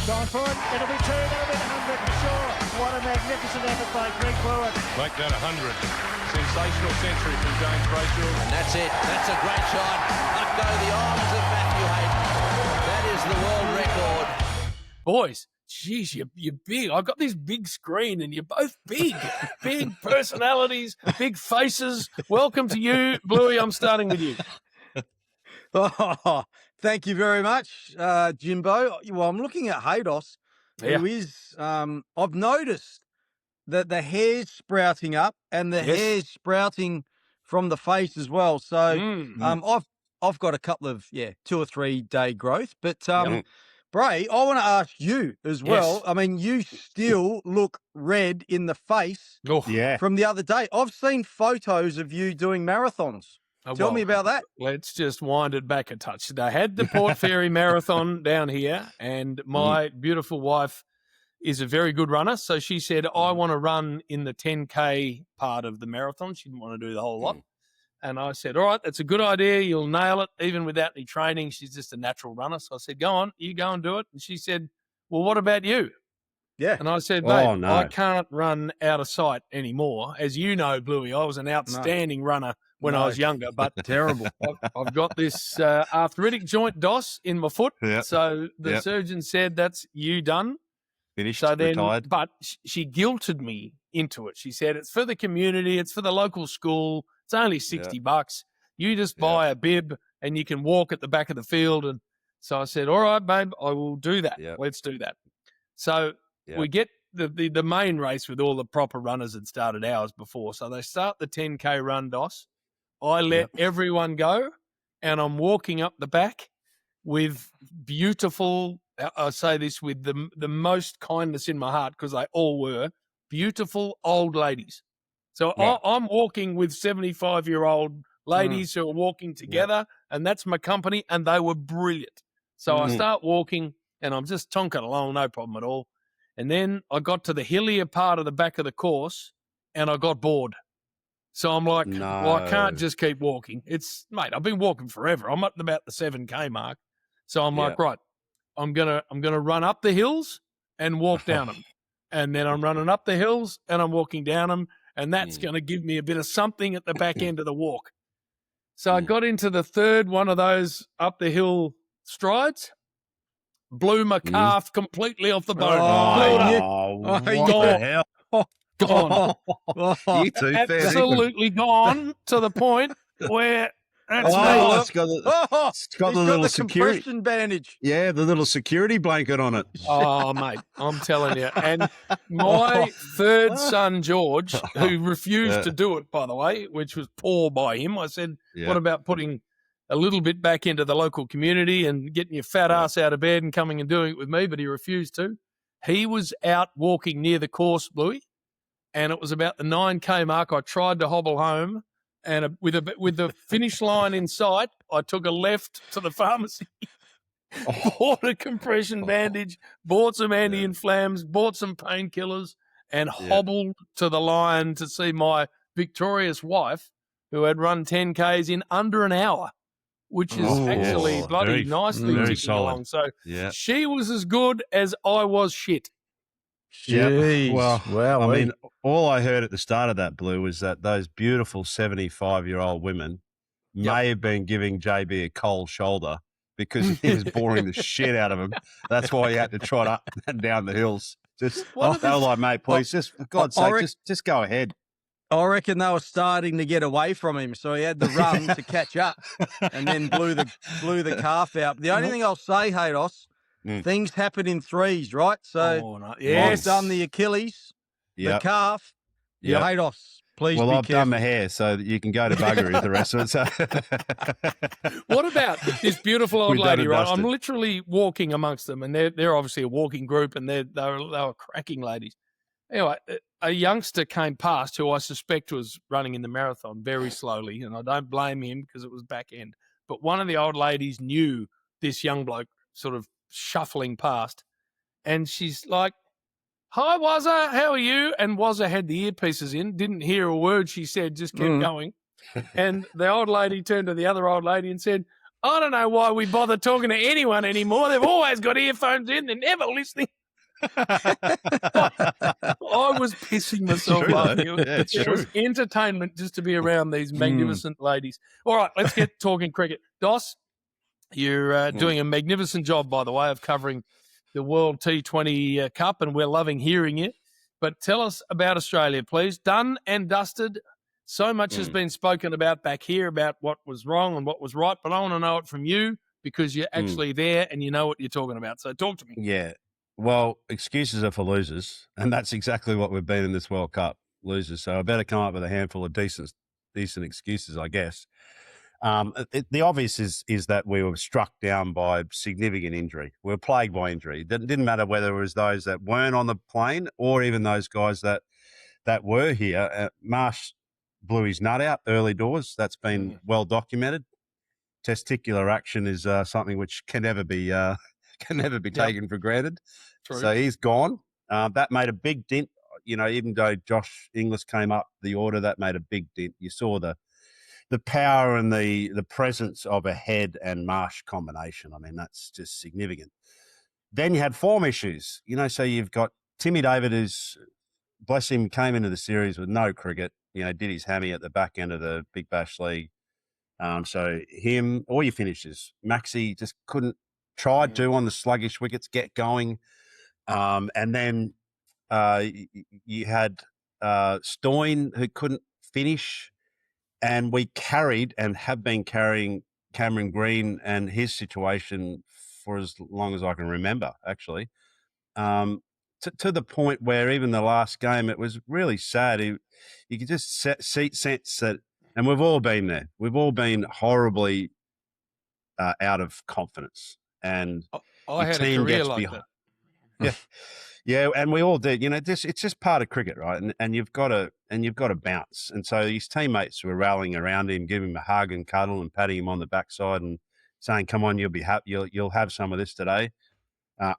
Going forward, it'll be 2, that'll be 100 for sure. What a magnificent effort by Greg Blewett. Make that 100. Sensational century from James Brayshaw. And that's it. That's a great shot. Up go the arms of Matthew Hayden. That is the world record. Boys, geez, you're big. I've got this big screen and you're both big. Big personalities, big faces. Welcome to you, Bluey. I'm starting with you. Oh, thank you very much, Jimbo. Well, I'm looking at Haydos, who is, I've noticed that the hair's sprouting up and the hair's sprouting from the face as well. So I've got a couple of, 2 or 3 day growth. But, Bray, I want to ask you as well. Yes. I mean, you still look red in the face from the other day. I've seen photos of you doing marathons. Tell me about that. Let's just wind it back a touch. I had the Port Fairy Marathon down here, and my beautiful wife is a very good runner. So she said, I want to run in the 10K part of the marathon. She didn't want to do the whole lot. And I said, all right, that's a good idea. You'll nail it, even without any training. She's just a natural runner. So I said, go on, you go and do it. And she said, well, what about you? Yeah. And I said, babe, I can't run out of sight anymore. As you know, Bluey, I was an outstanding runner when I was younger, but terrible. I've got this arthritic joint DOS in my foot. So the surgeon said, that's you done. Finished, so then, retired. But she guilted me into it. She said, it's for the community. It's for the local school. It's only $60. You just buy a bib and you can walk at the back of the field. And so I said, all right, babe, I will do that. Let's do that. So we get the main race with all the proper runners had started hours before. So they start the 10K run, DOS. I let everyone go, and I'm walking up the back with beautiful, I say this with the most kindness in my heart because they all were, beautiful old ladies. So I'm walking with 75-year-old ladies who are walking together, and that's my company, and they were brilliant. So I start walking, and I'm just tonking along, no problem at all. And then I got to the hillier part of the back of the course, and I got bored. So I'm like, well, I can't just keep walking. Mate, I've been walking forever. I'm at about the 7K mark. So I'm like, right, I'm gonna run up the hills and walk down them. And then I'm running up the hills and I'm walking down them. And that's going to give me a bit of something at the back end of the walk. So I got into the third one of those up the hill strides, blew my calf completely off the bone. What the hell? Gone. You too, absolutely gone to the point where that's it's got the little security compression bandage. Yeah, the little security blanket on it. Oh, mate, I'm telling you. And my third son, George, who refused to do it, by the way, which was poor by him. I said, what about putting a little bit back into the local community and getting your fat ass out of bed and coming and doing it with me? But he refused to. He was out walking near the course, Bluey. And it was about the 9K mark. I tried to hobble home, and with the finish line in sight, I took a left to the pharmacy, bought a compression bandage, bought some anti-inflams, bought some painkillers, and hobbled to the line to see my victorious wife, who had run 10Ks in under an hour, which is actually bloody nicely ticking along. So she was as good as I was shit. Jeez. Well, I mean, all I heard at the start of that, Blue, was that those beautiful 75-year-old women may have been giving JB a cold shoulder because he was boring the shit out of him. That's why he had to trot up and down the hills. They were like, mate, please, just for God's sake, just go ahead. I reckon they were starting to get away from him, so he had to run to catch up, and then blew the calf out. The only thing I'll say, Haydos, things happen in threes, right? So I've done the Achilles, the calf, Haydos. Please be I've careful. done my hair, so that you can go to buggery with the rest of it. So. What about this beautiful old lady, right? I'm literally walking amongst them, and they're obviously a walking group, and they were cracking ladies. Anyway, a youngster came past who I suspect was running in the marathon very slowly, and I don't blame him because it was back end. But one of the old ladies knew this young bloke sort of shuffling past, and she's like, hi, Wazza, how are you? And Wazza had the earpieces in, didn't hear a word she said, just kept going. And the old lady turned to the other old lady and said, I don't know why we bother talking to anyone anymore. They've always got earphones in. They're never listening. I was pissing myself laughing. It was entertainment just to be around these magnificent ladies. All right, let's get talking cricket. Dos, you're doing a magnificent job, by the way, of covering the World T20 Cup, and we're loving hearing you. But tell us about Australia, please. Done and dusted. So much has been spoken about back here about what was wrong and what was right, but I want to know it from you because you're actually there and you know what you're talking about. So talk to me. Yeah. Well, excuses are for losers, and that's exactly what we've been in this World Cup, losers. So I better come up with a handful of decent excuses, I guess. The obvious is that we were struck down by significant injury. We were plagued by injury. It didn't matter whether it was those that weren't on the plane or even those guys that were here. Marsh blew his nut out early doors. That's been well documented. Testicular action is something which can never be taken for granted. True. So he's gone. That made a big dent. You know, even though Josh Inglis came up the order, that made a big dent. You saw the power and the presence of a Head and Marsh combination. I mean, that's just significant. Then you had form issues. You know, so you've got Timmy David, who's, bless him, came into the series with no cricket. You know, did his hammy at the back end of the Big Bash League. So him, all your finishers. Maxi just couldn't try to on the sluggish wickets get going. And then you had Stoyne, who couldn't finish. And we carried and have been carrying Cameron Green and his situation for as long as I can remember, actually, to the point where even the last game, it was really sad. You could just sense that, and we've all been there. We've all been horribly out of confidence. And I had a career like that. Yeah. Yeah, and we all did. You know, it's just part of cricket, right? And you've got to bounce. And so his teammates were rallying around him, giving him a hug and cuddle and patting him on the backside and saying, "Come on, you'll be happy. You'll have some of this today,"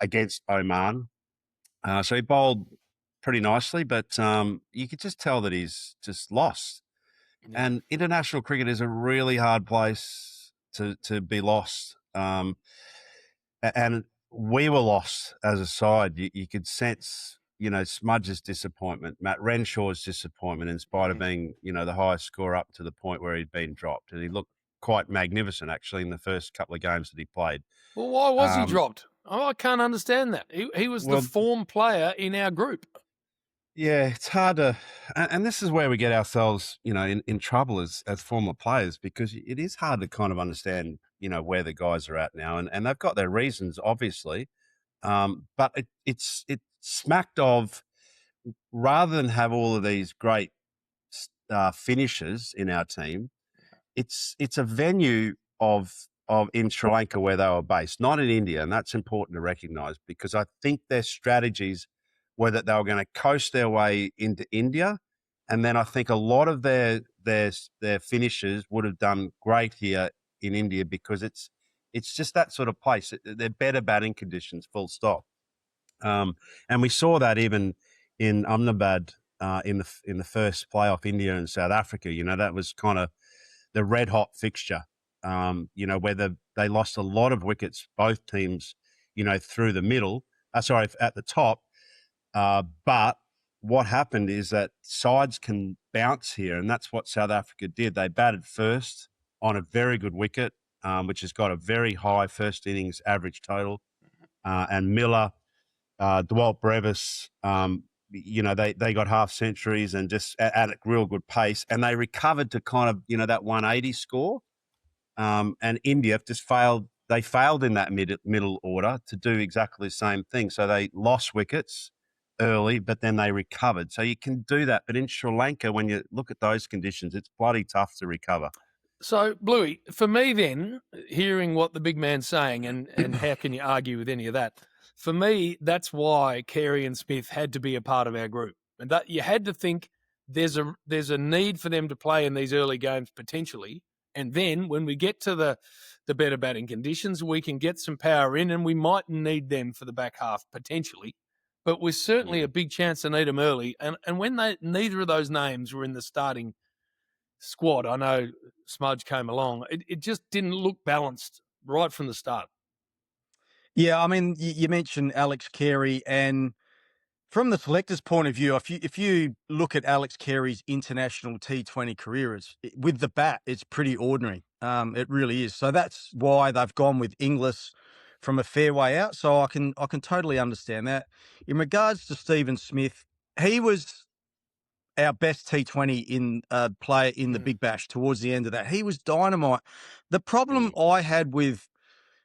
against Oman. So he bowled pretty nicely, but you could just tell that he's just lost. Yeah. And international cricket is a really hard place to be lost. And we were lost as a side. You could sense, you know, Smudge's disappointment, Matt Renshaw's disappointment, in spite of being, you know, the highest score up to the point where he'd been dropped. And he looked quite magnificent, actually, in the first couple of games that he played. Well, why was he dropped? Oh, I can't understand that. He was the form player in our group. Yeah, it's hard to, and this is where we get ourselves, you know, in trouble as former players, because it is hard to kind of understand, you know, where the guys are at now, and they've got their reasons, obviously, but it smacked of, rather than have all of these great finishers in our team, it's a venue of in Sri Lanka where they were based, not in India, and that's important to recognise, because I think their strategies were that they were going to coast their way into India, and then I think a lot of their finishers would have done great here in India, because it's just that sort of place. They're better batting conditions, full stop. And we saw that even in Ahmedabad in the first playoff, India and South Africa. You know, that was kind of the red hot fixture. You know, where they lost a lot of wickets, both teams, you know, through the middle. At the top. But what happened is that sides can bounce here, and that's what South Africa did. They batted first on a very good wicket, which has got a very high first innings average total. And Miller, Dewalt Brevis, you know, they got half centuries and just at a real good pace, and they recovered to kind of, you know, that 180 score. And India just failed. They failed in that middle order to do exactly the same thing. So they lost wickets early, but then they recovered. So you can do that. But in Sri Lanka, when you look at those conditions, it's bloody tough to recover. So, Bluey, for me then, hearing what the big man's saying, and how can you argue with any of that? For me, that's why Carey and Smith had to be a part of our group. And that you had to think there's a need for them to play in these early games potentially. And then when we get to the better batting conditions, we can get some power in, and we might need them for the back half potentially. But we're certainly a big chance to need them early. And when neither of those names were in the starting squad. I know Smudge came along. It just didn't look balanced right from the start. Yeah, I mean, you mentioned Alex Carey, and from the selector's point of view, if you look at Alex Carey's international T20 career, with the bat, it's pretty ordinary. It really is. So that's why they've gone with Inglis from a fair way out. So I can totally understand that. In regards to Stephen Smith, he was our best T20 player in the Big Bash towards the end of that. He was dynamite. The problem I had with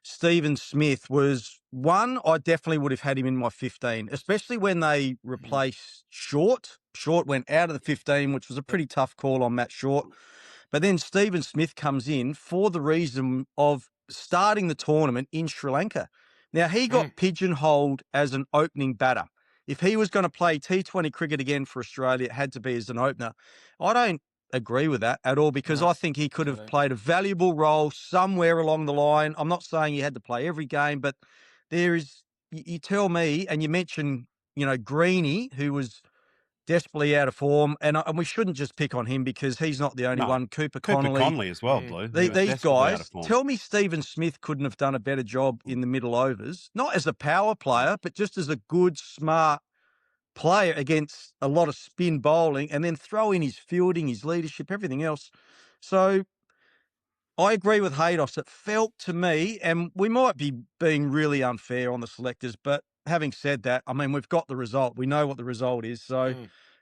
Stephen Smith was, one, I definitely would have had him in my 15, especially when they replaced Short. Short went out of the 15, which was a pretty tough call on Matt Short. But then Stephen Smith comes in for the reason of starting the tournament in Sri Lanka. Now, he got pigeonholed as an opening batter. If he was going to play T20 cricket again for Australia, it had to be as an opener. I don't agree with that at all, because I think he could have played a valuable role somewhere along the line. I'm not saying he had to play every game, but there is, you tell me, and you mentioned, Greeny, who was desperately out of form, and we shouldn't just pick on him because he's not the only one. Cooper Connolly as well, Blue. These guys, tell me Stephen Smith couldn't have done a better job in the middle overs, not as a power player, but just as a good, smart player against a lot of spin bowling, and then throw in his fielding, his leadership, everything else. So I agree with Haydos. It felt to me, and we might be being really unfair on the selectors, but having said that, I mean, we've got the result. We know what the result is. So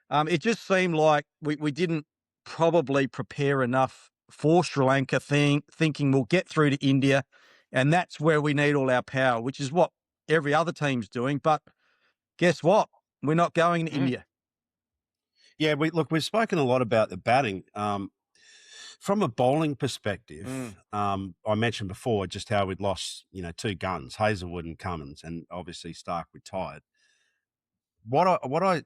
it just seemed like we didn't probably prepare enough for Sri Lanka, thinking we'll get through to India, and that's where we need all our power, which is what every other team's doing. But guess what? We're not going to India. Yeah, we've spoken a lot about the batting. From a bowling perspective, I mentioned before just how we'd lost, two guns, Hazelwood and Cummins, and obviously Stark retired. What I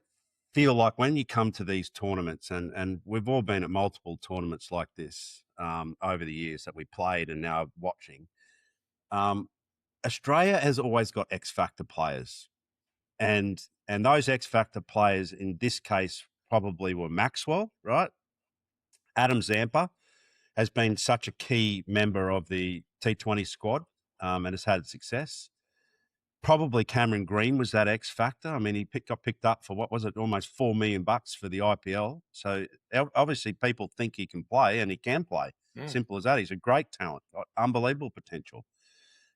feel like when you come to these tournaments, and we've all been at multiple tournaments like this over the years that we played and now watching, Australia has always got X Factor players. And those X Factor players in this case probably were Maxwell, right? Adam Zampa has been such a key member of the T20 squad and has had success. Probably Cameron Green was that X Factor. I mean, he got picked up for, what was it, almost $4 million for the IPL. So obviously people think he can play, and he can play. Simple as that. He's a great talent, got unbelievable potential.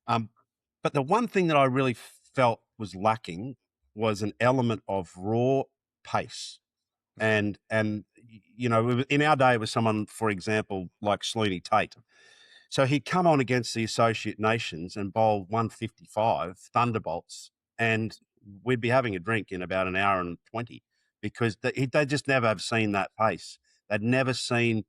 But the one thing that I really felt was lacking was an element of raw pace. And in our day, it was someone, for example, like Slooney Tate. So he'd come on against the Associate Nations and bowl 155 thunderbolts, and we'd be having a drink in about an hour and 20, because they just never have seen that pace. They'd never seen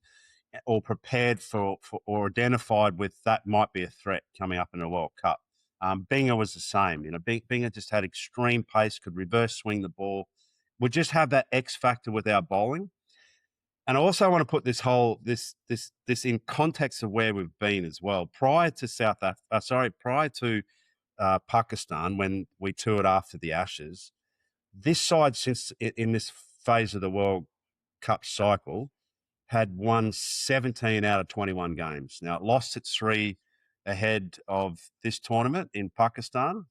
or prepared for or identified with that might be a threat coming up in a World Cup. Binger was the same. Binger just had extreme pace, could reverse swing the ball, would just have that X factor with our bowling. And I also want to put this in context of where we've been as well. Prior to Pakistan, when we toured after the Ashes, this side, since in this phase of the World Cup cycle, had won 17 out of 21 games. Now, it lost its 3 ahead of this tournament in Pakistan,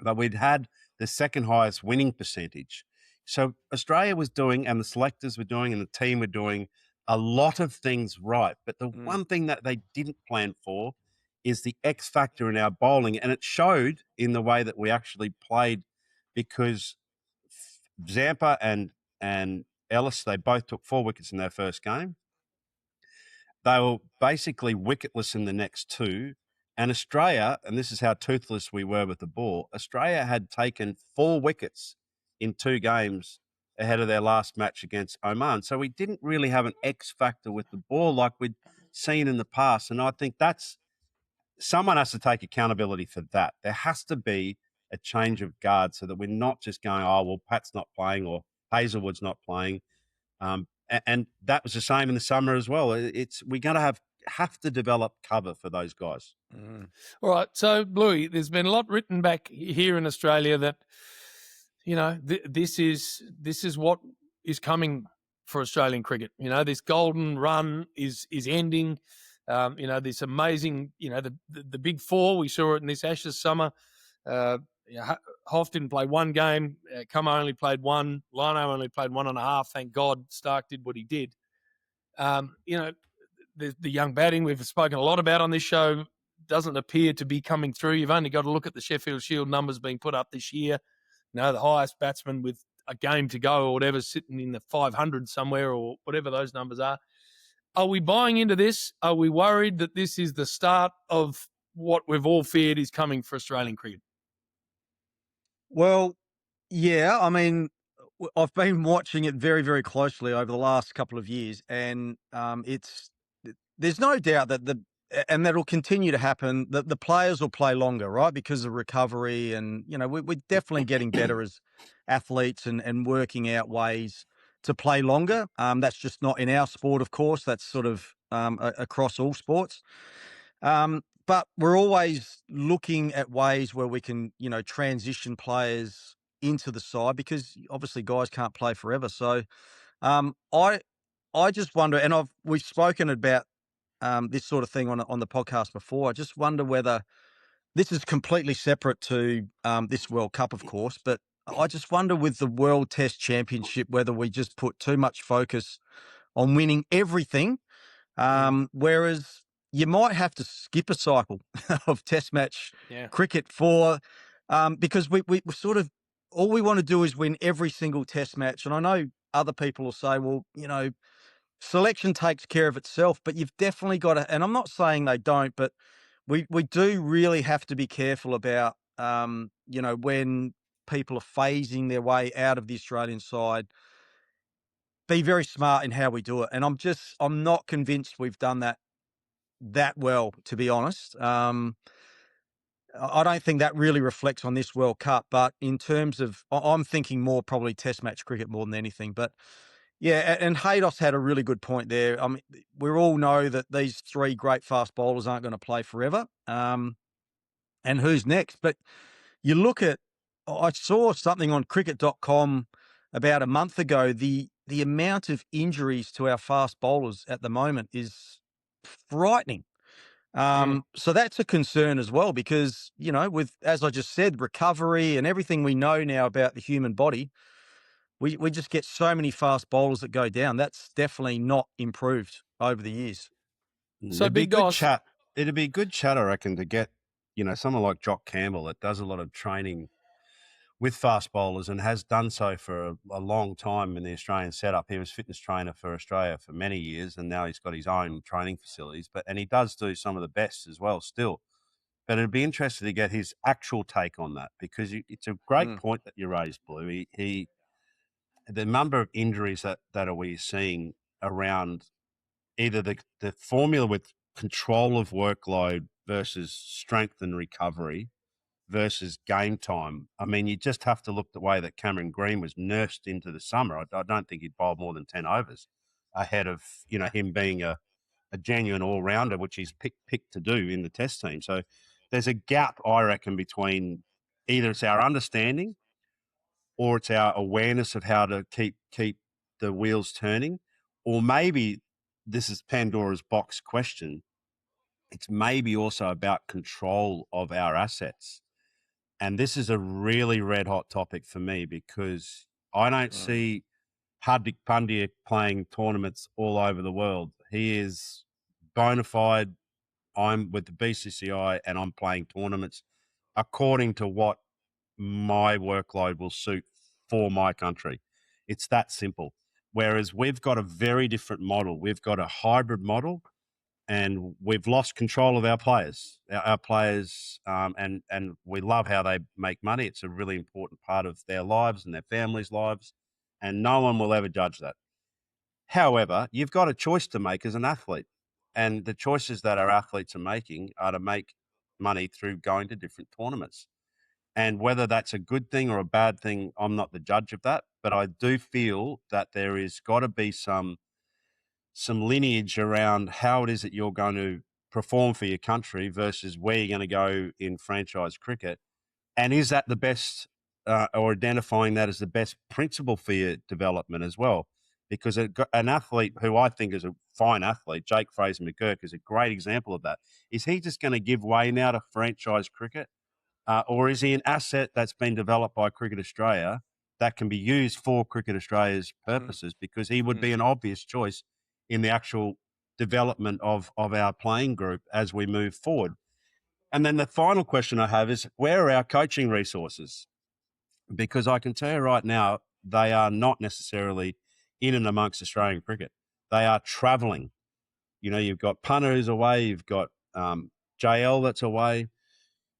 but we'd had the second highest winning percentage. So Australia was doing, and the selectors were doing, and the team were doing a lot of things right. But the one thing that they didn't plan for is the X factor in our bowling. And it showed in the way that we actually played, because Zampa and Ellis, they both took 4 wickets in their first game. They were basically wicketless in the next 2. And Australia, and this is how toothless we were with the ball, Australia had taken 4 wickets in 2 games ahead of their last match against Oman. So we didn't really have an X factor with the ball like we'd seen in the past. And I think someone has to take accountability for that. There has to be a change of guard so that we're not just going, oh, well, Pat's not playing or Hazelwood's not playing. And that was the same in the summer as well. We're going to have to develop cover for those guys. All right. So, Bluey, there's been a lot written back here in Australia that, this is what is coming for Australian cricket. You know, this golden run is ending. You know, this amazing, you know, the big four, we saw it in this Ashes summer. Hoff didn't play one game. Como only played one. Lino only played 1.5. Thank God Stark did what he did. You know, the young batting we've spoken a lot about on this show doesn't appear to be coming through. You've only got to look at the Sheffield Shield numbers being put up this year. You know, the highest batsman with a game to go or whatever, sitting in the 500 somewhere or whatever those numbers are. Are we buying into this? Are we worried that this is the start of what we've all feared is coming for Australian cricket? Well, yeah. I mean, I've been watching it very, very closely over the last couple of years, and there's no doubt that and that'll continue to happen. The players will play longer, right, because of recovery, and you know we're definitely getting better as athletes and working out ways to play longer. That's just not in our sport, of course. That's sort of across all sports. But we're always looking at ways where we can, you know, transition players into the side because obviously guys can't play forever. So I just wonder, and we've spoken about this sort of thing on the podcast before. I just wonder whether this is completely separate to this World Cup, of course, but I just wonder with the World Test Championship whether we just put too much focus on winning everything, whereas you might have to skip a cycle of Test match cricket because we sort of all we want to do is win every single Test match. And I know other people will say, well, you know, selection takes care of itself, but you've definitely got to, and I'm not saying they don't, but we do really have to be careful about, you know, when people are phasing their way out of the Australian side, be very smart in how we do it. And I'm not convinced we've done that well, to be honest. I don't think that really reflects on this World Cup, but in terms of, I'm thinking more probably Test match cricket more than anything. But yeah, and Haydos had a really good point there. I mean, we all know that these three great fast bowlers aren't going to play forever. And who's next? But you look at, I saw something on cricket.com about a month ago, the amount of injuries to our fast bowlers at the moment is frightening. So that's a concern as well, because, you know, with, as I just said, recovery and everything we know now about the human body, we just get so many fast bowlers that go down. That's definitely not improved over the years. So big good chat. It'd be a good chat, I reckon, to get, you know, someone like Jock Campbell that does a lot of training with fast bowlers and has done so for a long time in the Australian setup. He was fitness trainer for Australia for many years, and now he's got his own training facilities. And he does do some of the best as well still. But it'd be interesting to get his actual take on that, because it's a great point that you raised, Blue. The number of injuries that are we seeing around either the formula with control of workload versus strength and recovery versus game time. I mean, you just have to look the way that Cameron Green was nursed into the summer. I don't think he'd bowled more than 10 overs ahead of, you know, him being a genuine all-rounder, which he's picked to do in the Test team. So there's a gap, I reckon, between either it's our understanding or it's our awareness of how to keep the wheels turning, or maybe this is Pandora's box question. It's maybe also about control of our assets. And this is a really red hot topic for me, because I don't see Hardik Pandya playing tournaments all over the world. He is bona fide. I'm with the BCCI and I'm playing tournaments according to what my workload will suit for my country. It's that simple. Whereas we've got a very different model. We've got a hybrid model, and we've lost control of our players. Our players, and we love how they make money. It's a really important part of their lives and their families' lives, and no one will ever judge that. However, you've got a choice to make as an athlete, and the choices that our athletes are making are to make money through going to different tournaments. And whether that's a good thing or a bad thing, I'm not the judge of that. But I do feel that there is got to be some lineage around how it is that you're going to perform for your country versus where you're going to go in franchise cricket. And is that the best, or identifying that as the best principle for your development as well? because an athlete who I think is a fine athlete, Jake Fraser-McGurk, is a great example of that. Is he just going to give way now to franchise cricket? Or is he an asset that's been developed by Cricket Australia that can be used for Cricket Australia's purposes? Because he would be an obvious choice in the actual development of our playing group as we move forward. And then the final question I have is, where are our coaching resources? Because I can tell you right now, they are not necessarily in and amongst Australian cricket. They are travelling. You know, you've got Punter who's away, you've got JL that's away,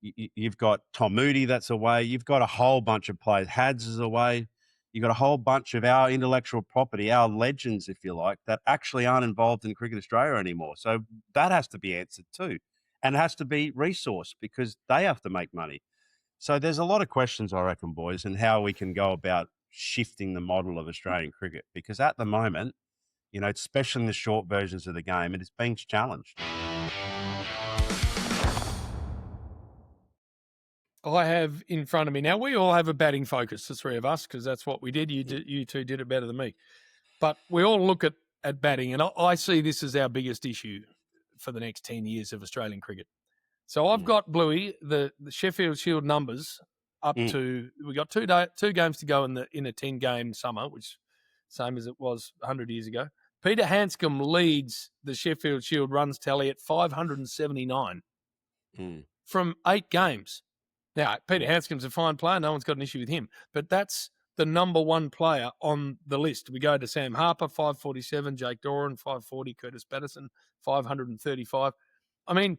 you've got Tom Moody that's away, you've got a whole bunch of players. Hads is away. You've got a whole bunch of our intellectual property, our legends, if you like, that actually aren't involved in Cricket Australia anymore. So that has to be answered too. And it has to be resourced because they have to make money. So there's a lot of questions, I reckon, boys, and how we can go about shifting the model of Australian cricket. Because at the moment, you know, especially in the short versions of the game, it is being challenged. I have in front of me now, we all have a batting focus, the three of us, because that's what we did. You two did it better than me. But we all look at batting, and I see this as our biggest issue for the next 10 years of Australian cricket. So I've got, Bluey, the Sheffield Shield numbers up to, we got two games to go in a 10-game summer, which same as it was 100 years ago. Peter Hanscom leads the Sheffield Shield runs tally at 579 from 8 games. Now, Peter Hanscom's a fine player. No one's got an issue with him. But that's the number one player on the list. We go to Sam Harper, 547, Jake Doran, 540, Curtis Patterson, 535. I mean,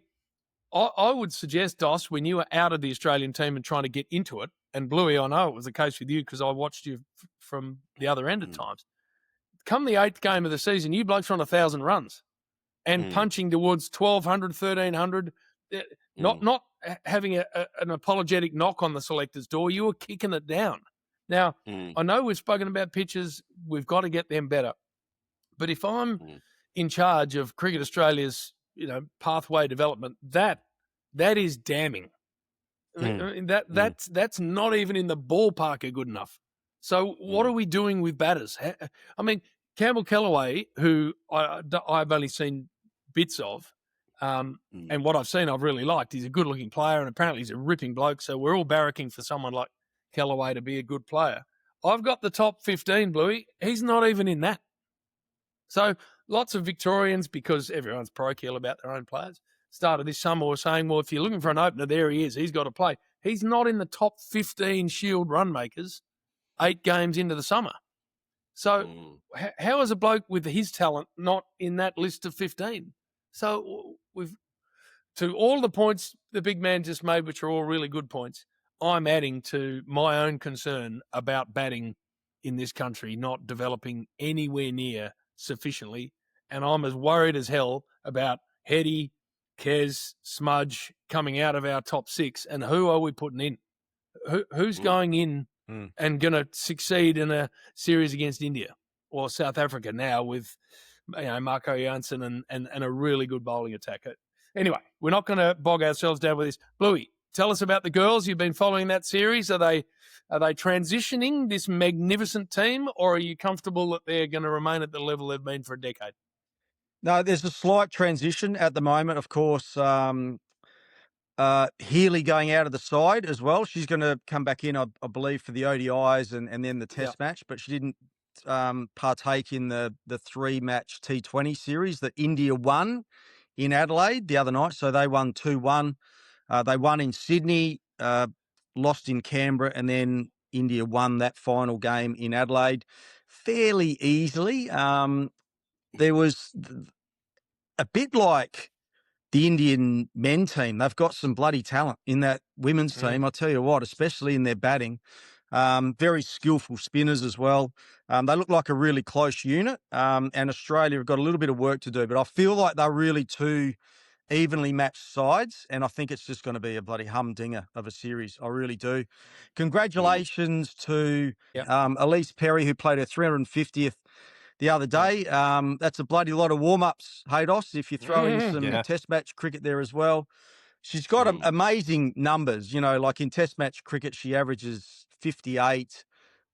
I would suggest, Dos, when you were out of the Australian team and trying to get into it, and Bluey, I know it was the case with you because I watched you from the other end at times. Come the 8th game of the season, you blokes are on 1,000 runs and punching towards 1,200, 1,300, not having an apologetic knock on the selector's door. You were kicking it down. Now, I know we've spoken about pitches. We've got to get them better. But if I'm in charge of Cricket Australia's, pathway development, that is damning. I mean, that's not even in the ballpark are good enough. So what are we doing with batters? I mean, Campbell Kellaway, who I've only seen bits of, and what I've seen I've really liked. He's a good-looking player, and apparently he's a ripping bloke, so we're all barracking for someone like Kellaway to be a good player. I've got the top 15, Bluey. He's not even in that. So lots of Victorians, because everyone's parochial about their own players, started this summer were saying, well, if you're looking for an opener, there he is. He's got to play. He's not in the top 15 Shield run makers 8 games into the summer. So how is a bloke with his talent not in that list of 15? So to all the points the big man just made, which are all really good points, I'm adding to my own concern about batting in this country not developing anywhere near sufficiently. And I'm as worried as hell about Heady, Kez, Smudge coming out of our top 6. And who are we putting in? Who's going in and going to succeed in a series against India or South Africa now with Marco Jansen and a really good bowling attack? Anyway, we're not going to bog ourselves down with this. Bluey, tell us about the girls. You've been following that series. Are they transitioning this magnificent team, or are you comfortable that they're going to remain at the level they've been for a decade? No, there's a slight transition at the moment. Of course, Healy going out of the side as well. She's going to come back in, I believe, for the ODIs and then the Test match, but she didn't partake in the 3-match T20 series that India won in Adelaide the other night. So they won 2-1. They won in Sydney, lost in Canberra, and then India won that final game in Adelaide fairly easily. There was a bit like the Indian men team. They've got some bloody talent in that women's team. I'll tell you what, especially in their batting. Very skillful spinners as well. They look like a really close unit. And Australia have got a little bit of work to do, but I feel like they're really 2 evenly matched sides, and I think it's just going to be a bloody humdinger of a series. I really do. Congratulations to Elise Perry, who played her 350th the other day. That's a bloody lot of warm-ups, Haydos, if you throw in some Test match cricket there as well. She's got amazing numbers. Like in Test match cricket, she averages 58,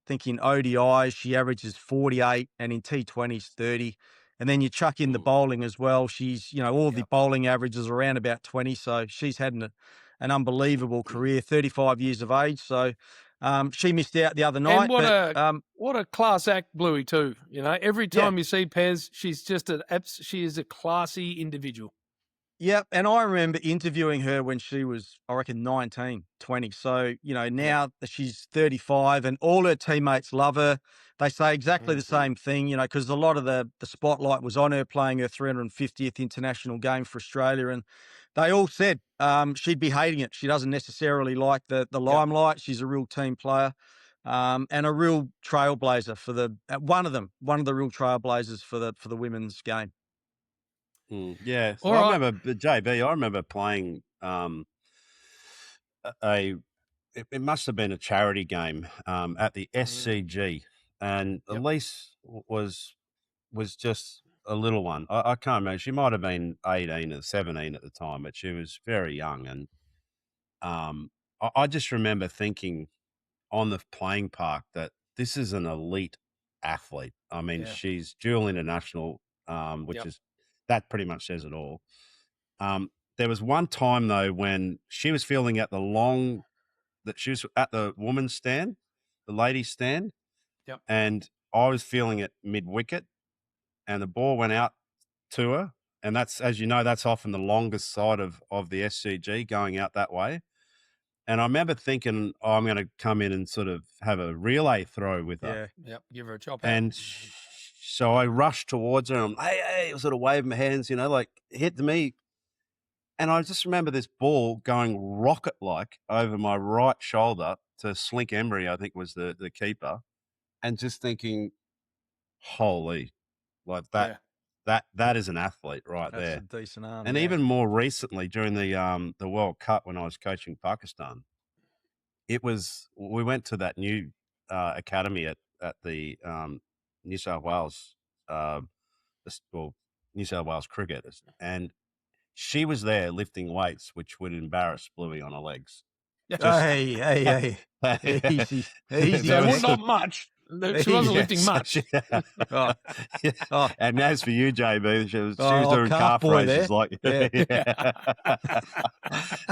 think in ODIs, she averages 48 and in T20s, 30. And then you chuck in the bowling as well. She's, all the bowling averages around about 20. So she's had an unbelievable career, 35 years of age. So she missed out the other night. And what a class act, Bluey, too. Every time you see Pez, she's just she is a classy individual. Yep, and I remember interviewing her when she was, I reckon, 19, 20. So, now that she's 35 and all her teammates love her, they say exactly the same thing, because a lot of the spotlight was on her playing her 350th international game for Australia. And they all said she'd be hating it. She doesn't necessarily like the limelight. She's a real team player and a real trailblazer for one of the real trailblazers for the women's game. Yeah, so I remember JB. I remember playing it must have been a charity game at the SCG, and Elise was just a little one. I can't remember. She might have been 18 or 17 at the time, but she was very young. And I just remember thinking on the playing park that this is an elite athlete. I mean, she's dual international, which is. That pretty much says it all. There was one time, though, when she was fielding at she was at the women's stand, the ladies' stand, and I was feeling it mid-wicket, and the ball went out to her. And that's, as you know, that's often the longest side of the SCG going out that way. And I remember thinking, I'm going to come in and sort of have a relay throw with her. Yeah, give her a chop. And so I rushed towards her and I'm, hey, sort of waving my hands, like hit me. And I just remember this ball going rocket-like over my right shoulder to Slink Embry, I think was the keeper, and just thinking, holy, like that is an athlete right there. That's a decent arm. And even more recently during the World Cup when I was coaching Pakistan, we went to that new academy at the New South Wales, New South Wales cricket, and she was there lifting weights, which would embarrass Bluey on her legs. Hey, easy. Not much. She wasn't lifting much. And as for you, JB, she was doing calf raises.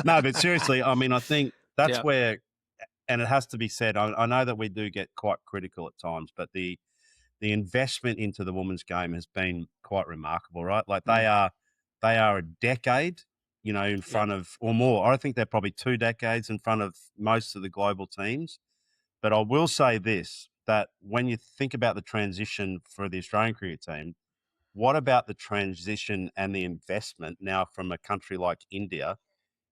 No, but seriously, I mean, I think that's where, and it has to be said, I know that we do get quite critical at times, but the investment into the women's game has been quite remarkable, right? Like they are a decade, in front of, or more. I think they're probably 2 decades in front of most of the global teams. But I will say this, that when you think about the transition for the Australian cricket team, what about the transition and the investment now from a country like India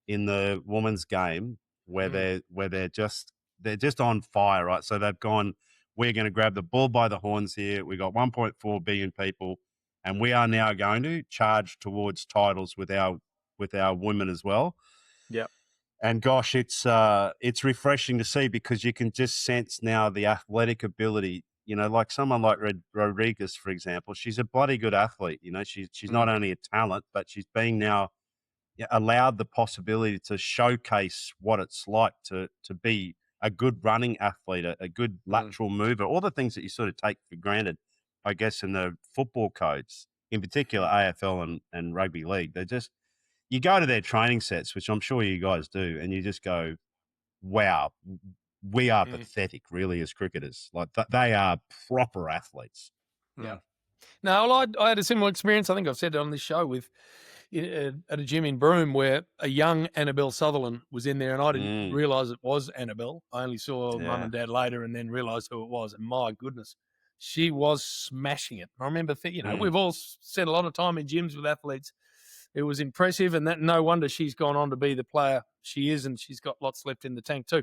in the women's game where they're just on fire, right? So they've gone, we're going to grab the bull by the horns here. We've got 1.4 billion people, and we are now going to charge towards titles with our women as well. Yep. And gosh, it's refreshing to see because you can just sense now the athletic ability. Like someone like Rodriguez, for example, she's a bloody good athlete. She's not only a talent, but she's being now allowed the possibility to showcase what it's like to be a good running athlete, a good lateral mover, all the things that you sort of take for granted, I guess, in the football codes, in particular AFL and rugby league. You go to their training sets, which I'm sure you guys do, and you just go, wow, we are pathetic, really, as cricketers. Like, they are proper athletes. Yeah. No, well, I had a similar experience. I think I've said it on this show at a gym in Broome where a young Annabelle Sutherland was in there, and I didn't realise it was Annabelle. I only saw Mum and Dad later and then realised who it was, and my goodness, she was smashing it. I remember, we've all spent a lot of time in gyms with athletes. It was impressive, and that no wonder she's gone on to be the player she is, and she's got lots left in the tank too.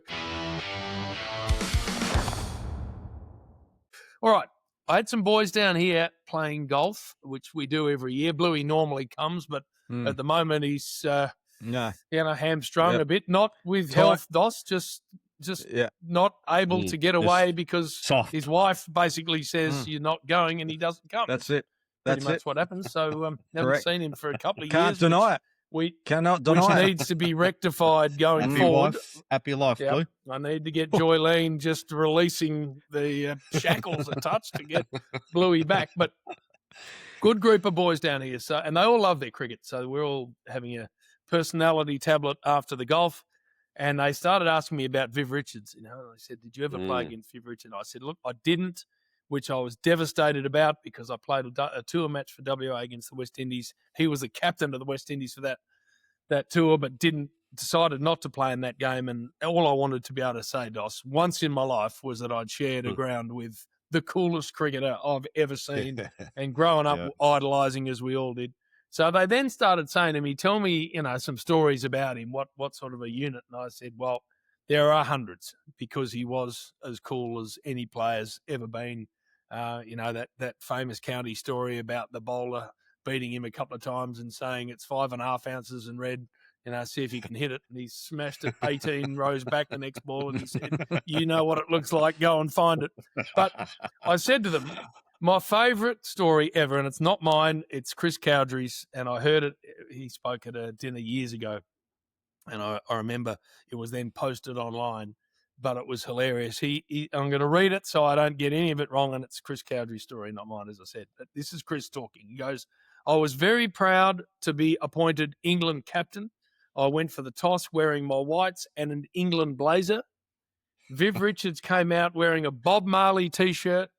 All right. I had some boys down here playing golf, which we do every year. Bluey normally comes, but at the moment he's hamstrung a bit. Not with health, Dos, just not able to get away because his wife basically says you're not going, and he doesn't come. That's it. Pretty much what happens. So haven't seen him for a couple of years. Can't deny it. which deny it. needs to be rectified going forward. Happy life, Blue. I need to get Joylene just releasing the shackles a touch to get Bluey back. But good group of boys down here, and they all love their cricket. So we're all having a personality tablet after the golf. And they started asking me about Viv Richards. And they said, "Did you ever play against Viv Richards?" I said, "Look, I didn't," which I was devastated about because I played a tour match for WA against the West Indies. He was the captain of the West Indies for that tour, but decided not to play in that game. And all I wanted to be able to say, Dos, once in my life, was that I'd shared a ground with the coolest cricketer I've ever seen, and growing up idolising as we all did. So they then started saying to me, "Tell me, some stories about him. What sort of a unit?" And I said, "Well, there are hundreds, because he was as cool as any player's ever been. That famous county story about the bowler beating him a couple of times and saying it's 5.5 ounces in red, see if he can hit it. And he smashed it 18 rows back the next ball, and he said, 'You know what it looks like, go and find it.'" But I said to them, my favourite story ever, and it's not mine, it's Chris Cowdrey's, and I heard it, he spoke at a dinner years ago, and I remember it was then posted online, but it was hilarious. I'm going to read it so I don't get any of it wrong, and it's Chris Cowdrey's story, not mine, as I said. But this is Chris talking. He goes, "I was very proud to be appointed England captain. I went for the toss wearing my whites and an England blazer. Viv Richards came out wearing a Bob Marley T-shirt,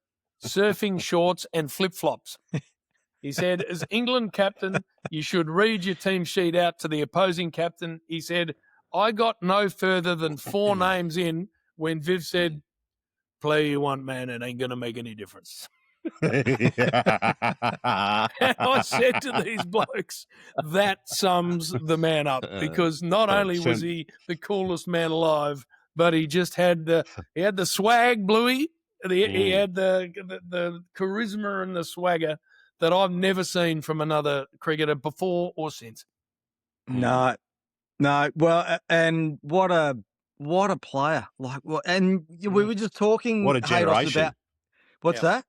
surfing shorts and flip-flops. He said, 'As England captain, you should read your team sheet out to the opposing captain.' He said, 'I got no further than 4 names in when Viv said, "Play you want, man, it ain't going to make any difference."' And I said to these blokes, that sums the man up, because not only was he the coolest man alive, but he just had the swag, Bluey. He had the charisma and the swagger that I've never seen from another cricketer before or since. No. Well, and what a player! And we were just talking. What a generation! About, what's that?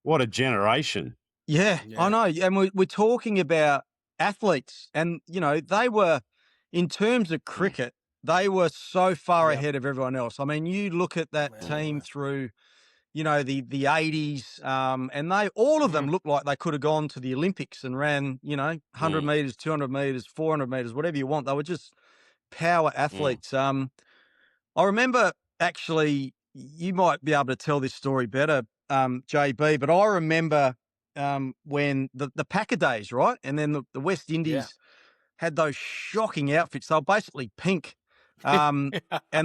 What a generation! Yeah, I know. And we're talking about athletes, and they were, in terms of cricket, they were so far ahead of everyone else. I mean, you look at that team through, the 80s, and all of them looked like they could have gone to the Olympics and ran, 100 metres, 200 metres, 400 metres, whatever you want. They were just power athletes. I remember, actually, you might be able to tell this story better, JB, but I remember when the Packer days, right? And then the West Indies had those shocking outfits. They were basically pink. And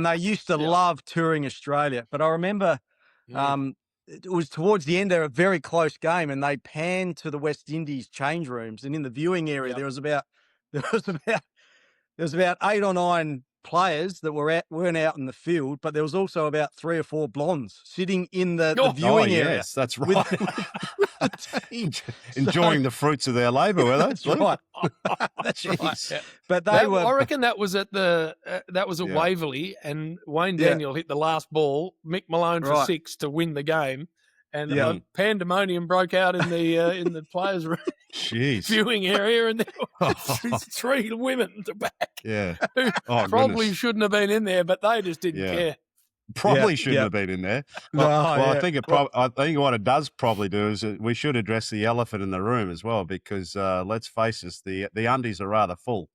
they used to love touring Australia. But I remember it was towards the end of a very close game, and they panned to the West Indies change rooms, and in the viewing area there was about 8 or 9 players that weren't out in the field, but there was also about 3 or 4 blondes sitting in the viewing area. Yes, that's right. With the team. Enjoying the fruits of their labour, were they? That's right. That's right. Yeah. But I reckon that was at Waverley, and Wayne Daniel hit the last ball, Mick Malone for 6 to win the game, and pandemonium broke out in the players' room. Jeez. Viewing area, and there were 3 women to back. Yeah. Who probably shouldn't have been in there, but they just didn't care. Probably shouldn't have been in there. I think what it does probably do is we should address the elephant in the room as well, because let's face it, the undies are rather full.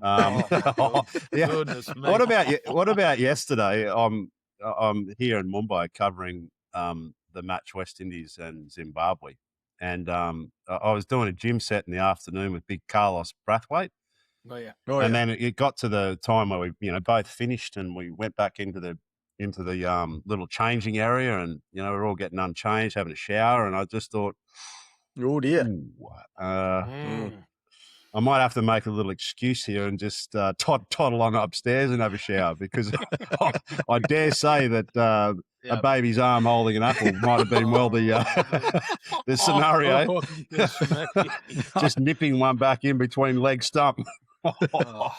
Goodness me. What about yesterday? I'm here in Mumbai covering the match West Indies and Zimbabwe. And I was doing a gym set in the afternoon with big Carlos Brathwaite. And then it got to the time where we, both finished, and we went back into the little changing area, and we're all getting unchanged, having a shower, and I just thought, oh dear, I might have to make a little excuse here and just toddle on upstairs and have a shower, because I dare say that a baby's arm holding an apple might have been the scenario. Just nipping one back in between leg stump. Well,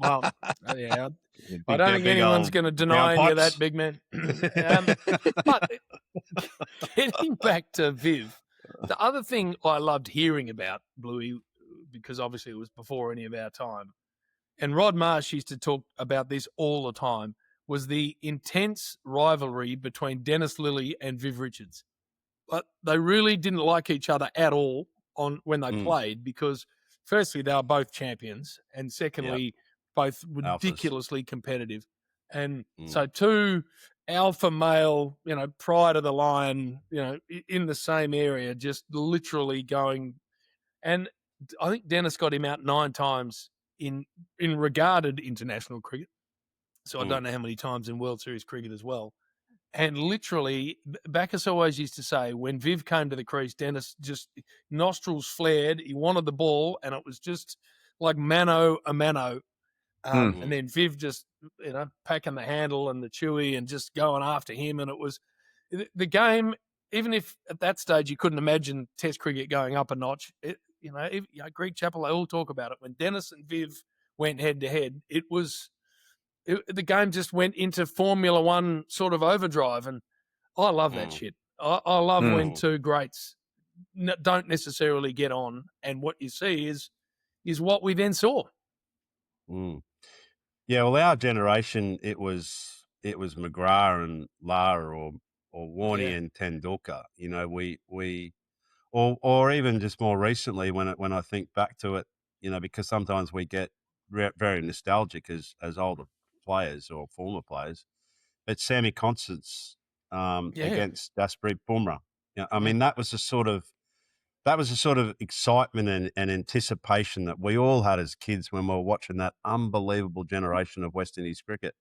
I don't think anyone's going to deny you that, big man. But getting back to Viv, the other thing I loved hearing about, Bluey, because obviously it was before any of our time. And Rod Marsh used to talk about this all the time, was the intense rivalry between Dennis Lillee and Viv Richards. But they really didn't like each other at all when they played because, firstly, they were both champions, and secondly, both ridiculously competitive. And so two alpha male, prior to the line, in the same area, just literally going. And I think Dennis got him out 9 times in regarded international cricket. So I don't know how many times in World Series cricket as well. And literally, Bacchus always used to say, when Viv came to the crease, Dennis just nostrils flared. He wanted the ball, and it was just like mano a mano. And then Viv just, packing the handle and the chewy and just going after him. And it was the game, even if at that stage you couldn't imagine Test cricket going up a notch, Greg Chappell, they all talk about it. When Dennis and Viv went head to head, the game just went into Formula One sort of overdrive, and I love that shit. I love when two greats don't necessarily get on, and what you see is what we then saw. Yeah, well, our generation, it was McGrath and Lara or Warney and Tendulkar. Or even just more recently when I think back to it, because sometimes we get very nostalgic as older players or former players. It's Sammy Constance against Jasprit Bumrah. I mean, that was a sort of excitement and anticipation that we all had as kids when we were watching that unbelievable generation of West Indies cricket.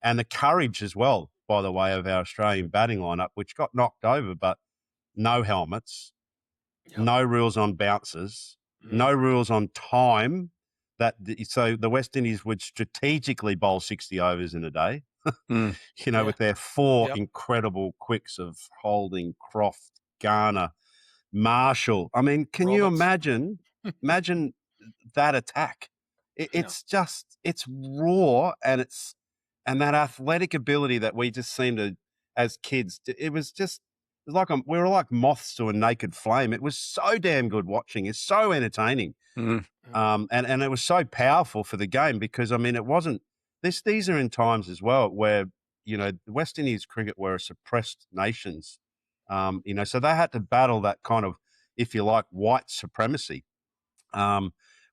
And the courage as well, by the way, of our Australian batting lineup, which got knocked over, but no helmets, no rules on bounces, no rules on time. So the West Indies would strategically bowl 60 overs in a day, with their 4 incredible quicks of Holding, Croft, Garner, Marshall. I mean, can you imagine that attack? It's raw, and that athletic ability that we just seem to, as kids, it was like we were like moths to a naked flame. It was so damn good watching. It's so entertaining. And it was so powerful for the game because, I mean, it wasn't – these are in times as well where, the West Indies cricket were a suppressed nations, so they had to battle that kind of, if you like, white supremacy,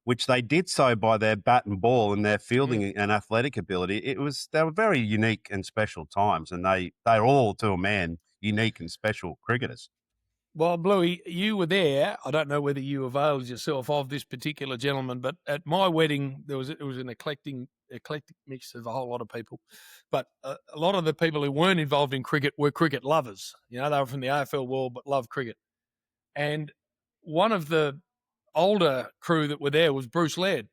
which they did so by their bat and ball and their fielding and athletic ability. They were very unique and special times, and they're all, to a man, unique and special cricketers. Well, Bluey, you were there. I don't know whether you availed yourself of this particular gentleman, but at my wedding, it was an eclectic mix of a whole lot of people. But a lot of the people who weren't involved in cricket were cricket lovers. They were from the AFL world but loved cricket. And one of the older crew that were there was Bruce Laird.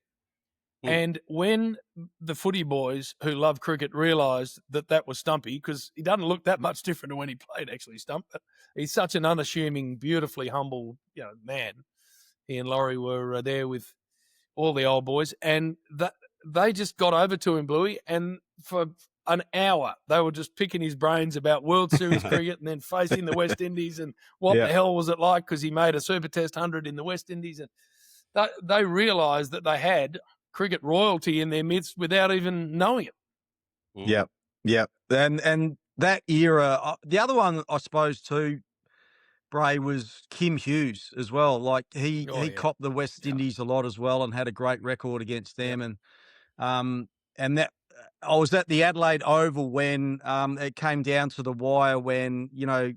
And when the footy boys who love cricket realised that was Stumpy, because he doesn't look that much different to when he played, actually, Stump, but he's such an unassuming, beautifully humble man. He and Laurie were there with all the old boys, and they just got over to him, Bluey, and for an hour they were just picking his brains about World Series cricket and then facing the West Indies and what the hell was it like because he made a Super Test 100 in the West Indies. And they realised that they had cricket royalty in their midst without even knowing it. Yep. And that era, the other one, I suppose, too, Bray, was Kim Hughes as well. Like he copped the West Indies a lot as well and had a great record against them. And that I was at the Adelaide Oval when it came down to the wire when, it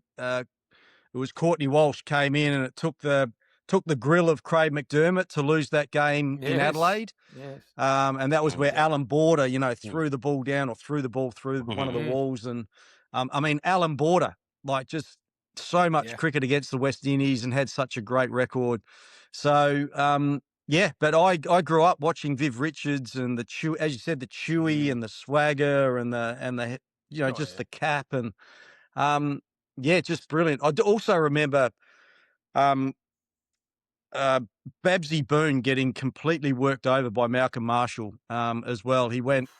was Courtney Walsh came in and it took the grill of Craig McDermott to lose that game in Adelaide. Yes. And that was where Alan Border, threw the ball down or threw the ball through one of the walls. And, Alan Border, like just so much cricket against the West Indies and had such a great record. So, but I grew up watching Viv Richards and the as you said, the chewy and the swagger and the the cap and, just brilliant. I also remember, Babsy Boone getting completely worked over by Malcolm Marshall as well.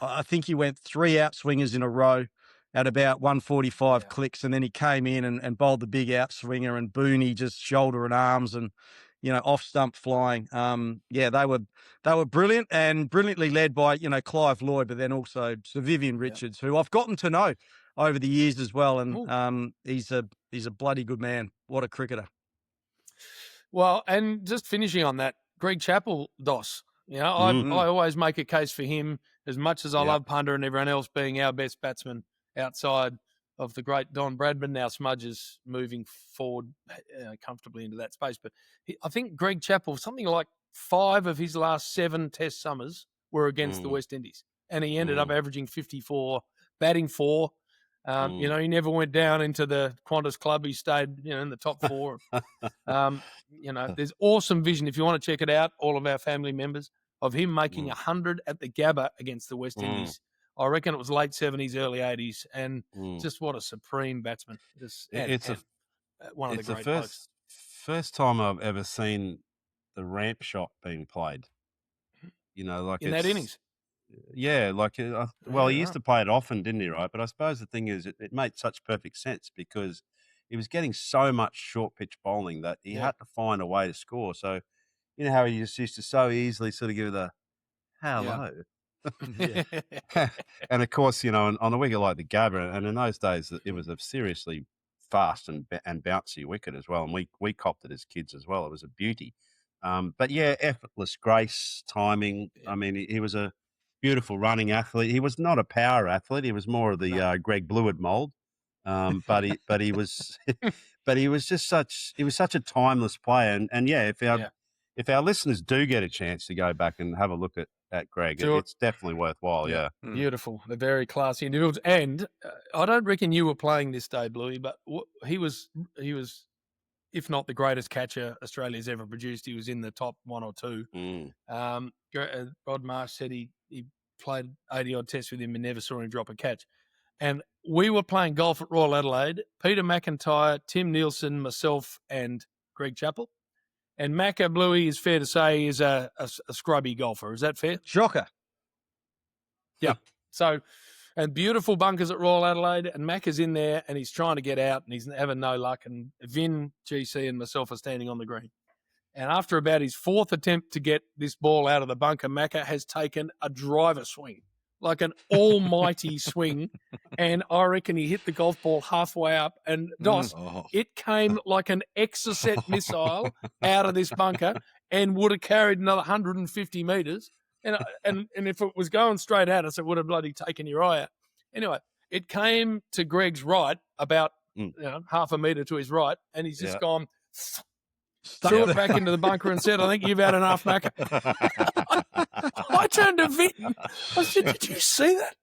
I think he went 3 outswingers in a row at about 145 clicks, and then he came in and bowled the big outswinger, and Booney just shoulder and arms, and off stump flying. They were brilliant and brilliantly led by, Clive Lloyd, but then also Sir Viv Richards, who I've gotten to know over the years as well. And he's a bloody good man. What a cricketer. Well, and just finishing on that, Greg Chappell, Dos. I always make a case for him, as much as I love Punter and everyone else being our best batsman outside of the great Don Bradman. Now Smudge is moving forward comfortably into that space. But I think Greg Chappell, something like 5 of his last 7 Test summers were against the West Indies. And he ended up averaging 54, batting 4. He never went down into the Qantas club. He stayed, in the top 4. There's awesome vision. If you want to check it out, all of our family members, of him making 100 at the Gabba against the West Indies. I reckon it was late 70s, early 80s. And just what a supreme batsman. One of the great blokes. First time I've ever seen the ramp shot being played. In that innings. Yeah, he used to play it often, didn't he, right? But I suppose the thing is, it made such perfect sense because he was getting so much short pitch bowling that he had to find a way to score. So, how he just used to so easily sort of give the hello. And of course, on a wicket like the Gabba, and in those days, it was a seriously fast and bouncy wicket as well. And we copped it as kids as well. It was a beauty. But yeah, effortless grace, timing. I mean, he was a beautiful running athlete. He was not a power athlete. He was more of the Greg Blewett mold. But he was just such a timeless player. And if our listeners do get a chance to go back and have a look at Greg, it's definitely worthwhile. Yeah. Beautiful. They're very classy individuals. And I don't reckon you were playing this day, Bluey, but he was, if not the greatest catcher Australia's ever produced, he was in the top 1 or 2. Rod Marsh said he played 80-odd tests with him and never saw him drop a catch. And we were playing golf at Royal Adelaide, Peter McIntyre, Tim Nielsen, myself, and Greg Chappell. And Macca, Bluey, is fair to say, is a scrubby golfer. Is that fair? Shocker. Yeah. So, and beautiful bunkers at Royal Adelaide, and Macca's in there, and he's trying to get out, and he's having no luck. And Vin, GC, and myself are standing on the green. And after about his 4th attempt to get this ball out of the bunker, Macca has taken a driver swing, like an almighty swing. And I reckon he hit the golf ball halfway up. And Dos, it came like an Exocet missile out of this bunker and would have carried another 150 metres. And if it was going straight at us, it would have bloody taken your eye out. Anyway, it came to Greg's right, about half a metre to his right, and he's just gone... Threw it back into the bunker and said, I think you've had enough, Macca. I turned to Vin. I said, did you see that?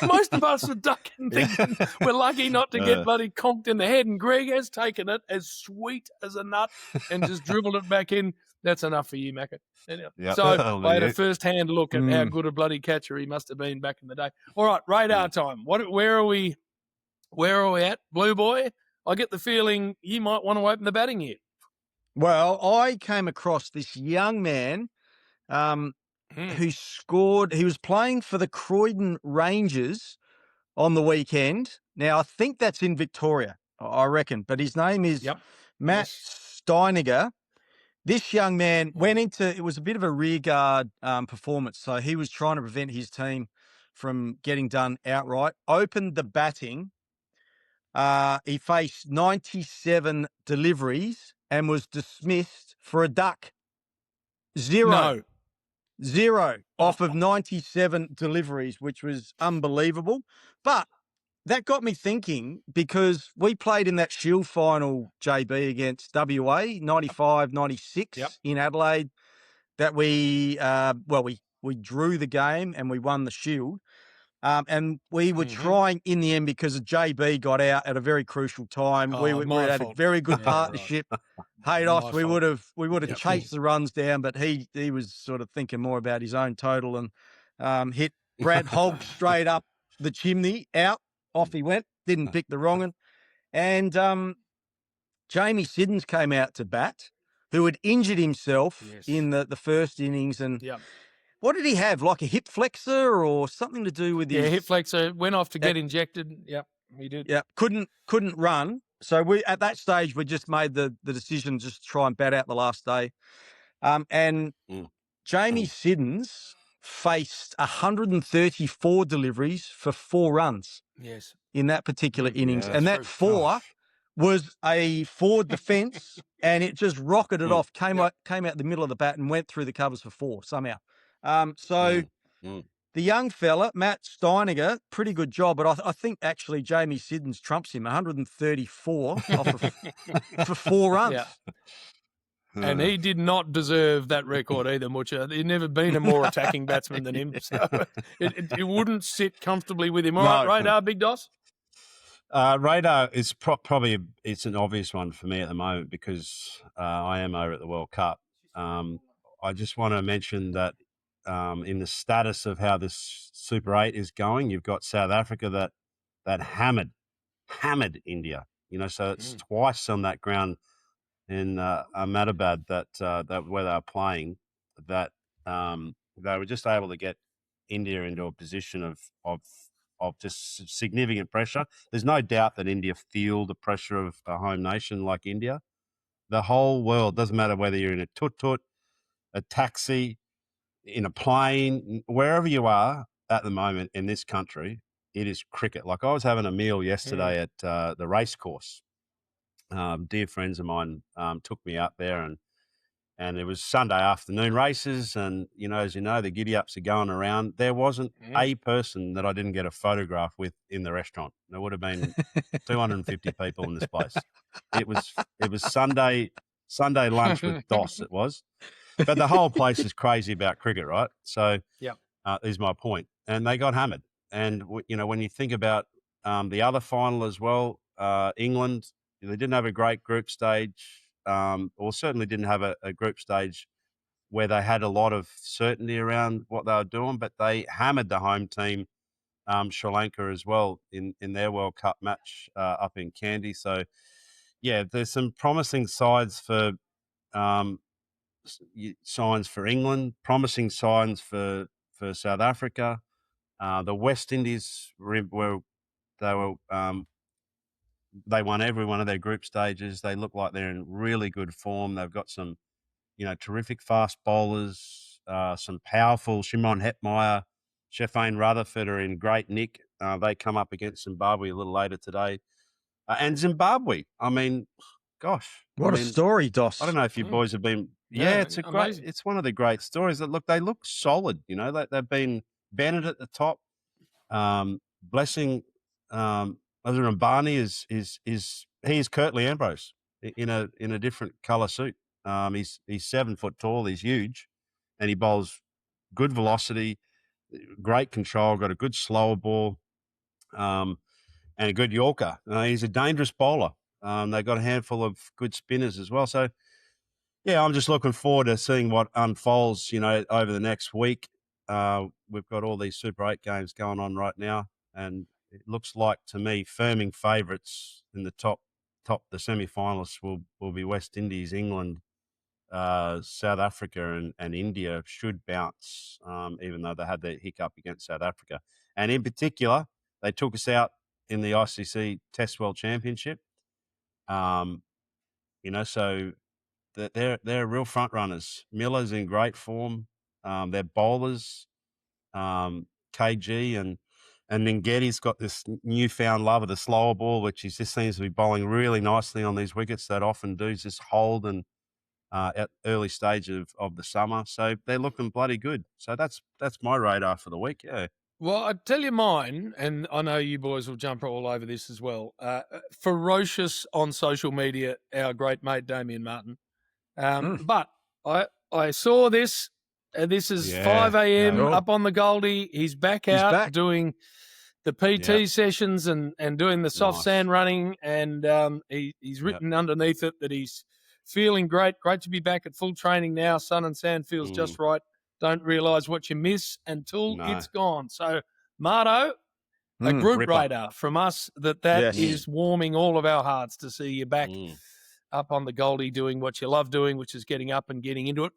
Most of us are ducking, thinking we're lucky not to get bloody conked in the head. And Greg has taken it as sweet as a nut and just dribbled it back in. That's enough for you, Macca. Anyway, so I had a first-hand look at how good a bloody catcher he must have been back in the day. All right, radar time. Where are we at, Blue Boy? I get the feeling you might want to open the batting here. Well, I came across this young man who scored. He was playing for the Croydon Rangers on the weekend. Now, I think that's in Victoria, I reckon. But his name is Matt Steiniger. This young man went into, it was a bit of a rearguard performance. So he was trying to prevent his team from getting done outright. Opened the batting. He faced 97 deliveries and was dismissed for a duck. Zero off of 97 deliveries, which was unbelievable. But that got me thinking, because we played in that Shield final, JB, against WA, 95-96 in Adelaide, that we drew the game and we won the Shield. And we were trying in the end, because JB got out at a very crucial time. We had a very good partnership. Haydos, we would have chased the runs down, but he was sort of thinking more about his own total and hit Brad Hogg straight up the chimney, out. Off he went. Didn't pick the wrong one. And Jamie Siddons came out to bat, who had injured himself in the first innings. And what did he have? Like a hip flexor or something to do with his... Yeah, hip flexor. Went off to get injected. Yep, he did. Yeah, couldn't run. So we at that stage we just made the decision just to try and bat out the last day. And Jamie Siddons faced 134 deliveries for 4 runs. Yes. In that particular innings. Yeah, and that 4 was a forward defence, and it just rocketed off, came out the middle of the bat and went through the covers for 4 somehow. The young fella, Matt Steiniger, pretty good job, but I think actually Jamie Siddons trumps him, 134 for 4 runs. Yeah. And he did not deserve that record either, Mucha. There's never been a more attacking batsman than him. So it wouldn't sit comfortably with him. All right, Radar, Big Doss? Radar is probably it's an obvious one for me at the moment because I am over at the World Cup. I just want to mention that in the status of how this Super 8 is going, you've got South Africa that hammered India. So it's twice on that ground in Ahmedabad that where they were playing that they were just able to get India into a position of just significant pressure. There's no doubt that India feel the pressure of a home nation like India. The whole world, doesn't matter whether you're in a tut-tut, a taxi, in a plane, wherever you are at the moment in this country, it is cricket. Like I was having a meal yesterday at the race course. Dear friends of mine took me out there and it was Sunday afternoon races. And, as you know, the giddy-ups are going around. There wasn't a person that I didn't get a photograph with in the restaurant. There would have been 250 people in this place. It was Sunday lunch with Doss, it was. But the whole place is crazy about cricket, right? So is my point. And they got hammered. And, when you think about the other final as well, England, they didn't have a great group stage, or certainly didn't have a group stage where they had a lot of certainty around what they were doing, but they hammered the home team, Sri Lanka as well, in their World Cup match up in Kandy. So, there's some promising signs for England, promising signs for South Africa. The West Indies they won every one of their group stages. They look like they're in really good form. They've got some, terrific fast bowlers, some powerful Shimon Hetmeyer, Sheffield Rutherford are in great nick. They come up against Zimbabwe a little later today. And Zimbabwe, I mean, gosh. What a story, Doss. I don't know if you boys have been. Yeah, it's amazing. It's one of the great stories. They look solid. They've been Bennett at the top. Blessing Azhar Mbani is Curtly Ambrose in a different colour suit. He's 7 foot tall. He's huge, and he bowls good velocity, great control. Got a good slower ball, and a good Yorker. He's a dangerous bowler. They've got a handful of good spinners as well. So, I'm just looking forward to seeing what unfolds. Over the next week. We've got all these Super 8 games going on right now, and it looks like to me firming favourites in the top the semi-finalists will be West Indies, England, South Africa and India should bounce, even though they had their hiccup against South Africa. And in particular, they took us out in the ICC Test World Championship. So they're real front runners. Miller's in great form. Their bowlers, KG and Ngeti's got this newfound love of the slower ball, which he just seems to be bowling really nicely on these wickets that often do just hold and at early stage of the summer. So they're looking bloody good. So that's my radar for the week. Yeah. Well, I tell you mine, and I know you boys will jump all over this as well. Ferocious on social media, our great mate Damien Martin. But I saw this. This is 5 a.m. up on the Goldie. He's back out doing the PT sessions and doing the soft sand running. And he's written underneath it that he's feeling great. Great to be back at full training now. Sun and sand feels just right. Don't realise what you miss until it's gone. So, Marto, a group radar from us that is warming all of our hearts to see you back up on the Goldie doing what you love doing, which is getting up and getting into it.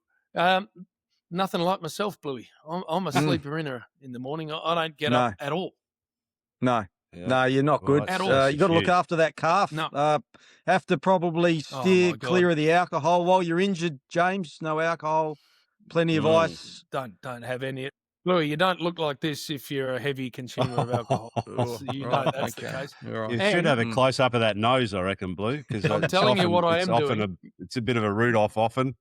Nothing like myself, Bluey. I'm a sleeper in the morning. I don't get up at all. No. No, you're not good. At all. You got to look after that calf. No. Have to probably steer clear of the alcohol while you're injured, James. No alcohol, plenty of ice. Don't have any. Louis, you don't look like this if you're a heavy consumer of alcohol. So you know that's the case. Right. You should have a close up of that nose, I reckon, Blue. Because I'm telling you what I am doing. It's a bit of a Rudolph often.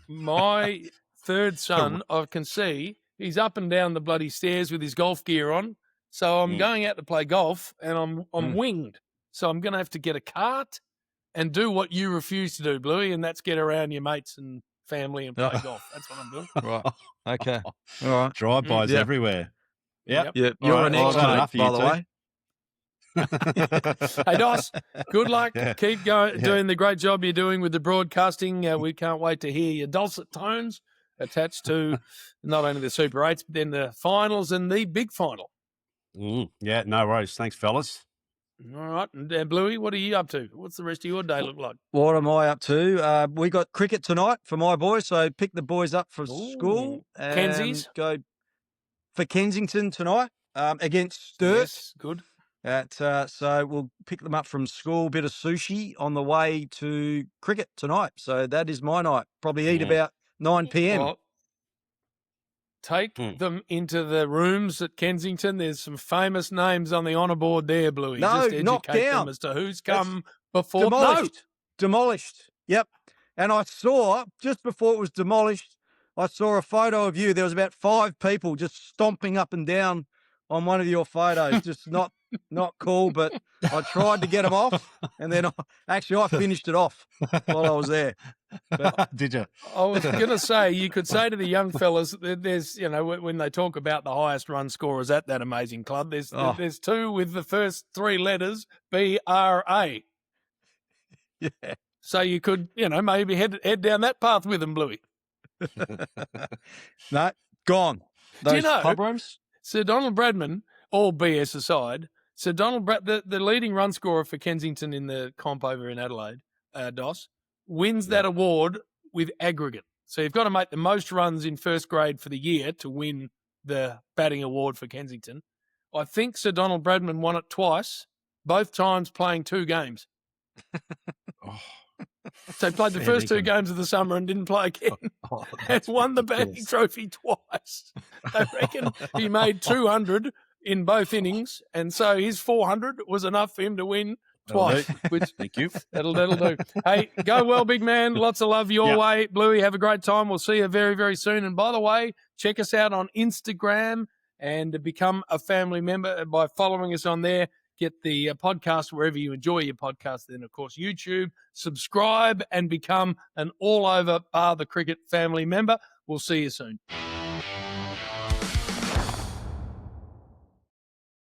My third son, I can see, he's up and down the bloody stairs with his golf gear on. So I'm going out to play golf, and I'm winged. So I'm going to have to get a cart and do what you refuse to do, Bluey, and that's get around your mates and family and play golf. That's what I'm doing. Right. Okay. All right. Drive-bys everywhere. Yep. You're an expert, by the way. Hey, Dos, good luck. Keep going, doing the great job you're doing with the broadcasting. We can't wait to hear your dulcet tones attached to not only the Super 8s, but then the finals and the big final. Yeah, no worries. Thanks, fellas. All right. And Bluey, what are you up to? What's the rest of your day look like? What am I up to? We got cricket tonight for my boys, so pick the boys up for school. Kensies? Go for Kensington tonight against Sturt. Yes, good. So we'll pick them up from school, bit of sushi on the way to cricket tonight. So that is my night. Probably eat about 9 p.m. Well, take them into the rooms at Kensington. There's some famous names on the honour board there, Bluey. No, just knocked educate down. them as to who's come before. Demolished. Yep. And I saw, just before it was demolished, I saw a photo of you. There was about 5 people just stomping up and down on one of your photos. Just not cool, but I tried to get them off, and then I finished it off while I was there. But, did you? I was going to say, you could say to the young fellas, there's, when they talk about the highest run scorers at that amazing club, there's 2 with the first 3 letters, BRA. Yeah. So you could, maybe head down that path with them, Bluey. No, gone. Those Do you know, pub rooms? Sir Donald Bradman, all BS aside, Sir Donald the leading run scorer for Kensington in the comp over in Adelaide, Dos, wins that award with aggregate. So you've got to make the most runs in first grade for the year to win the batting award for Kensington. I think Sir Donald Bradman won it twice, both times playing 2 games. So he played the first 2 games of the summer and didn't play again. And won the batting trophy twice. I reckon he made 200 in both innings, and so his 400 was enough for him to win twice. Which, thank you. That'll do. Hey, go well, big man. Lots of love your way. Bluey, have a great time. We'll see you very, very soon. And by the way, check us out on Instagram and become a family member by following us on there. Get the podcast wherever you enjoy your podcast. Then, of course, YouTube. Subscribe and become an all-over Bar the Cricket family member. We'll see you soon.